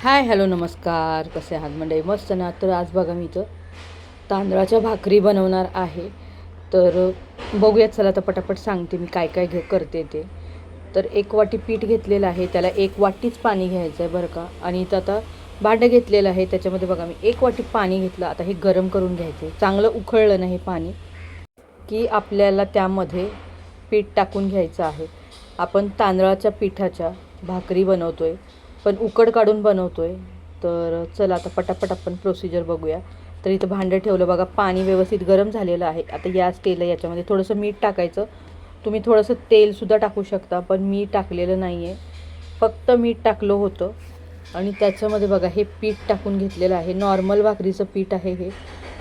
Hi hello नमस्कार, कसे आहात मंडळी? मस्त ना. तर आज बघा मी इथं तांदळाच्या भाकरी बनवणार आहे. तर बघूयात, चला आता पटापट सांगते मी काय काय करते ते. तर 1 वाटी पीठ घेतलेलं आहे, त्याला 1 वाटीच पाणी घ्यायचं आहे बरं का. आणि इथं आता भांडं घेतलेलं आहे, त्याच्यामध्ये बघा मी 1 वाटी पाणी घेतलं. आता हे गरम करून घ्यायचं आहे. चांगलं उकळलं ना हे पाणी की आपल्याला त्यामध्ये पीठ टाकून घ्यायचं आहे. आपण तांदळाच्या पिठाच्या भाकरी बनवतो आहे, पण उकड काढून बनवतो आहे. तर चला आता पटापट आपण प्रोसिजर बघूया. तर इथं भांडं ठेवलं बघा, पाणी व्यवस्थित गरम झालेलं आहे. आता गॅस केलं, याच्यामध्ये थोडंसं मीठ टाकायचं. तुम्ही थोडंसं तेलसुद्धा टाकू शकता, पण मी टाकलेलं नाही आहे, फक्त मीठ टाकलं होतं. आणि त्याच्यामध्ये बघा हे पीठ टाकून घेतलेलं आहे. नॉर्मल भाकरीचं पीठ आहे हे.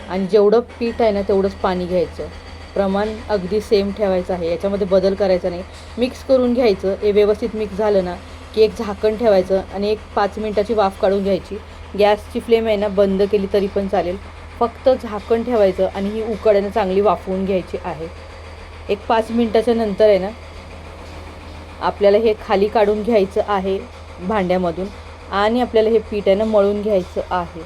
आणि जेवढं पीठ आहे ना तेवढंच पाणी घ्यायचं. प्रमाण अगदी सेम ठेवायचं आहे, याच्यामध्ये बदल करायचा नाही. मिक्स करून घ्यायचं. हे व्यवस्थित मिक्स झालं ना की एक झाकण ठेवायचं आणि एक 5 मिनटाची वाफ काढून घ्यायची. गॅसची फ्लेम आहे ना बंद केली तरी पण चालेल, फक्त झाकण ठेवायचं आणि ही उकड चांगली वाफवून घ्यायची आहे. एक 5 मिनटाच्या नंतर आहे ना आपल्याला हे खाली काढून घ्यायचं आहे भांड्यामधून. आणि आपल्याला हे पीठ आहे ना मळून घ्यायचं आहे.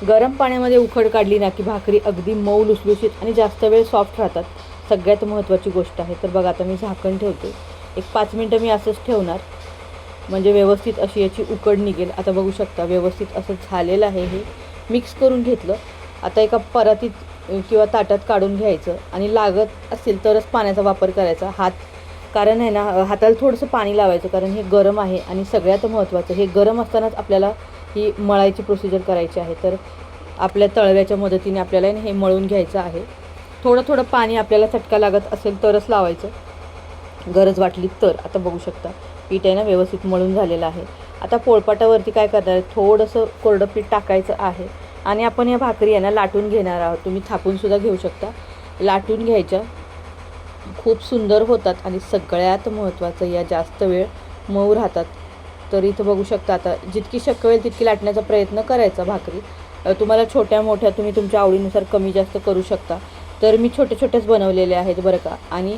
गरम पाण्यामध्ये उकड काढली ना की भाकरी अगदी मऊ लुसलुशीत आणि जास्त वेळ सॉफ्ट राहतात. सगळ्यात महत्त्वाची गोष्ट आहे. तर बघा आता मी झाकण ठेवते. एक 5 मिनटं मी असंच ठेवणार, म्हणजे व्यवस्थित अशी याची उकड निघेल. आता बघू शकता व्यवस्थित असं झालेलं आहे. हे मिक्स करून घेतलं. आता एका परातीत किंवा ताटात काढून घ्यायचं आणि लागत असेल तरच पाण्याचा वापर करायचा. कारण आहे ना हाताला थोडंसं पाणी लावायचं, कारण हे गरम आहे. आणि सगळ्यात महत्त्वाचं, हे गरम असतानाच आपल्याला ही मळायची प्रोसिजर करायची आहे. तर आपल्या तळव्याच्या मदतीने आपल्याला हे मळून घ्यायचं आहे. थोडं थोडं पाणी आपल्याला चटका लागत असेल तरच लावायचं, गरज वाटली तर. आता बघू शकता पीठ आहे ना व्यवस्थित मळून झालेलं आहे. आता पोळपाटावरती काय करणार आहे, थोडंसं कोरडं पीठ टाकायचं आहे. आणि आपण या भाकरी आहे ना लाटून घेणार आहोत. तुम्ही थापूनसुद्धा घेऊ शकता. लाटून घ्यायच्या, खूप सुंदर होतात. आणि सगळ्यात महत्त्वाचं, या जास्त वेळ मऊ राहतात. तर इथं बघू शकता, आता जितकी शक्य होईल तितकी लाटण्याचा प्रयत्न करायचा भाकरी. तुम्हाला छोट्या मोठ्या तुम्ही तुमच्या आवडीनुसार कमी जास्त करू शकता. तर मी छोटे छोटेच बनवलेले आहेत बरं का. आणि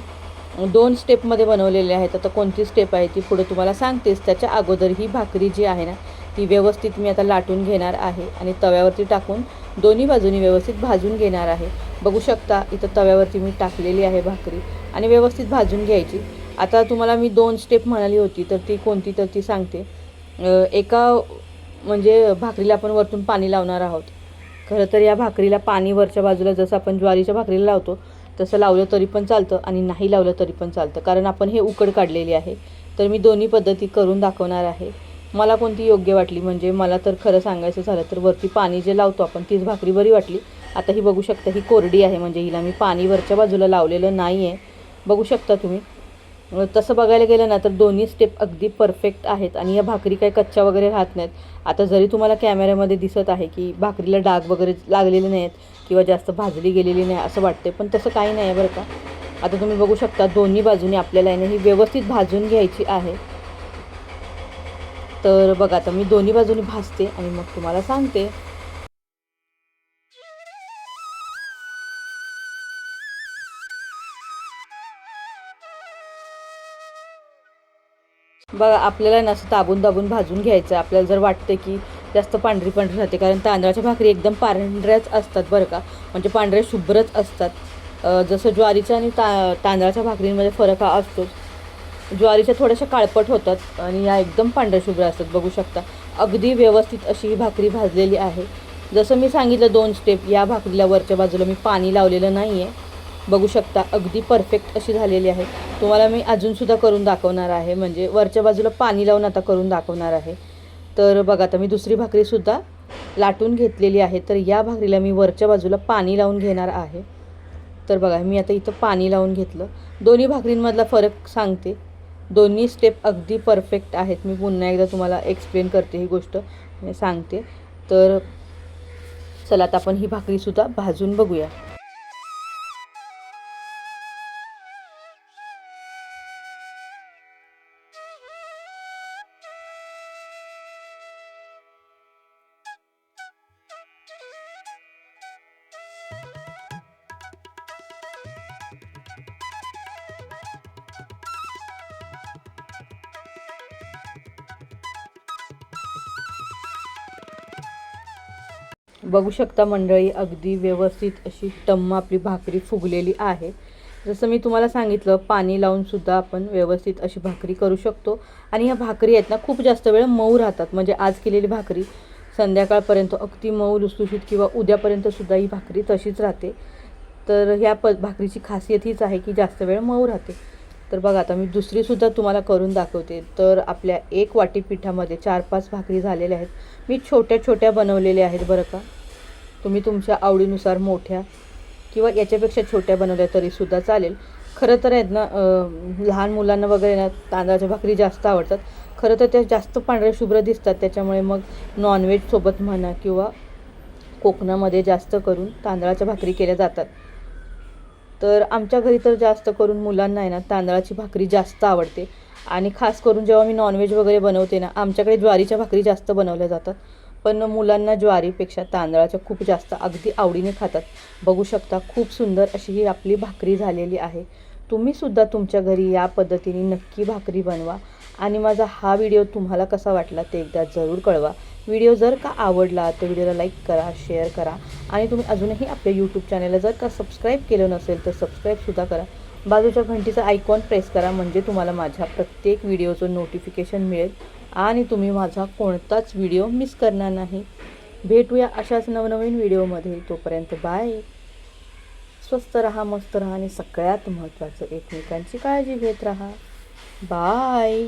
2 स्टेपमध्ये बनवलेले आहेत. आता कोणती स्टेप आहे ती पुढे तुम्हाला सांगतेच. त्याच्या अगोदर ही भाकरी जी आहे ना ती व्यवस्थित मी आता लाटून घेणार आहे आणि तव्यावरती टाकून दोन्ही बाजूनी व्यवस्थित भाजून घेणार आहे. बघू शकता इथं तव्यावरती मी टाकलेली आहे भाकरी आणि व्यवस्थित भाजून घ्यायची. आता तुम्हाला मी 2 स्टेप म्हणाली होती, तर ती कोणती तर ती सांगते. एका म्हणजे भाकरीला आपण वरतून पाणी लावणार आहोत. खरं तर या भाकरीला पाणी वरच्या बाजूला जसं आपण ज्वारीच्या भाकरीला लावतो तसं लावलं तरी पण चालतं आणि नाही लावलं तरी पण चालतं, कारण आपण हे उकड काढलेली आहे. तर मी दोन्ही पद्धती करून दाखवणार आहे. मला कोणती योग्य वाटली, म्हणजे मला तर खरं सांगायचं झालं तर वरती पाणी जे लावतो आपण तीच भाकरी बरी वाटली. आता ही बघू शकता ही कोरडी आहे, म्हणजे हिला मी पाणी वरच्या बाजूला लावलेलं नाही आहे. बघू शकता तुम्ही. तसं बघायला गेलं ना तर दोन्ही स्टेप अगदी परफेक्ट आहेत आणि या भाकरी काही कच्च्या वगैरे राहत नाहीत. आता जरी तुम्हाला कॅमेऱ्यामध्ये दिसत आहे की भाकरीला डाग वगैरे लागलेले नाहीत किंवा जास्त भाजली गेलेली नाही असं वाटते, पण तसं काही नाही आहे बरं का. आता तुम्ही बघू शकता दोन्ही बाजूनी आपल्याला ही व्यवस्थित भाजून घ्यायची आहे. तर बघा आता मी दोन्ही बाजूनी भाजते आणि मग तुम्हाला सांगते. बघा आपल्याला ना असं दाबून दाबून भाजून घ्यायचं. आपल्याला जर वाटतं की जास्त पांढरी पांढरी राहते, कारण तांदळाच्या भाकरी एकदम पांढऱ्याच असतात बरं का, म्हणजे पांढऱ्या शुभ्रच असतात. जसं ज्वारीच्या आणि तांदळाच्या भाकरींमध्ये फरक हा असतोच. ज्वारीच्या थोड्याशा काळपट होतात आणि या एकदम पांढऱ्या शुभ्र असतात. बघू शकता अगदी व्यवस्थित अशी ही भाकरी भाजलेली आहे. जसं मी सांगितलं 2 स्टेप, या भाकरीला वरच्या बाजूला मी पाणी लावलेलं नाही आहे. बघू शकता अगदी परफेक्ट अशी झालेली आहे. तुम्हाला मी अजूनसुद्धा करून दाखवणार आहे, म्हणजे वरच्या बाजूला पाणी लावून आता करून दाखवणार आहे. तर बघा आता मी दुसरी भाकरीसुद्धा लाटून घेतलेली आहे. तर या भाकरीला मी वरच्या बाजूला पाणी लावून घेणार आहे. तर बघा मी आता इथं पाणी लावून घेतलं. दोन्ही भाकरींमधला फरक सांगते. दोन्ही स्टेप अगदी परफेक्ट आहेत. मी पुन्हा एकदा तुम्हाला एक्सप्लेन करते ही गोष्ट आणि सांगते. तर चला आता आपण ही भाकरीसुद्धा भाजून बघूया. बघू शकता मंडळी, अगदी व्यवस्थित अशी टम्म आपली भाकरी फुगलेली आहे. जसं मी तुम्हाला सांगितलं, पाणी लावून सुद्धा आपण व्यवस्थित अशी भाकरी करू शकतो. आणि ह्या भाकरी आहेत ना, खूप जास्त वेळ मऊ राहतात. म्हणजे आज केलेली भाकरी संध्याकाळपर्यंत अगदी मऊ लुसलुशीत किंवा उद्यापर्यंतसुद्धा ही भाकरी तशीच राहते. तर ह्या भाकरीची खासियत हीच आहे की जास्त वेळ मऊ राहते. तर बघा, आता मी दुसरीसुद्धा तुम्हाला करून दाखवते. तर आपल्या 1 वाटी पिठामध्ये 4-5 भाकरी झालेल्या आहेत. मी छोट्या छोट्या बनवलेल्या आहेत बरं का. तुम्ही तुमच्या आवडीनुसार मोठ्या किंवा याच्यापेक्षा छोट्या बनवल्या तरीसुद्धा चालेल. खरं तर आहेत ना, लहान मुलांना वगैरे ना तांदळाच्या भाकरी जास्त आवडतात. खरं तर त्या जास्त पांढऱ्या शुभ्र दिसतात. त्याच्यामुळे मग नॉनव्हेजसोबत म्हणा किंवा कोकणामध्ये जास्त करून तांदळाच्या भाकरी केल्या जातात. तर आमच्या घरी तर जास्त करून मुलांना आहे ना तांदळाची भाकरी जास्त आवडते. आणि खास करून जेव्हा मी नॉनव्हेज वगैरे बनवते ना, आमच्याकडे ज्वारीच्या भाकरी जास्त बनवल्या जातात. पण मुलांना ज्वारीपेक्षा तांदळाच्या खूप जास्त अगदी आवडीने खातात. बघू शकता, खूप सुंदर अशी ही आपली भाकरी झालेली आहे. तुम्हीसुद्धा तुमच्या घरी या पद्धतीने नक्की भाकरी बनवा. आणि माझा हा व्हिडिओ तुम्हाला कसा वाटला ते एकदा जरूर कळवा. व्हिडिओ जर का आवडला तर व्हिडिओला लाईक करा, शेअर करा. आणि तुम्ही अजूनही आपल्या यूट्यूब चॅनलला जर का सबस्क्राईब केलं नसेल तर सबस्क्राईबसुद्धा करा. बाजूच्या घंटीचा आयकॉन प्रेस करा, म्हणजे तुम्हाला माझ्या प्रत्येक व्हिडिओचं नोटिफिकेशन मिळेल आणि तुम्ही माझा कोणताच व्हिडिओ मिस करणार नाही. भेटूया अशाच नवनवीन व्हिडिओमध्ये. तोपर्यंत बाय. स्वस्त राहा, मस्त राहा आणि सगळ्यात महत्त्वाचं एकमेकांची काळजी घेत राहा. बाय.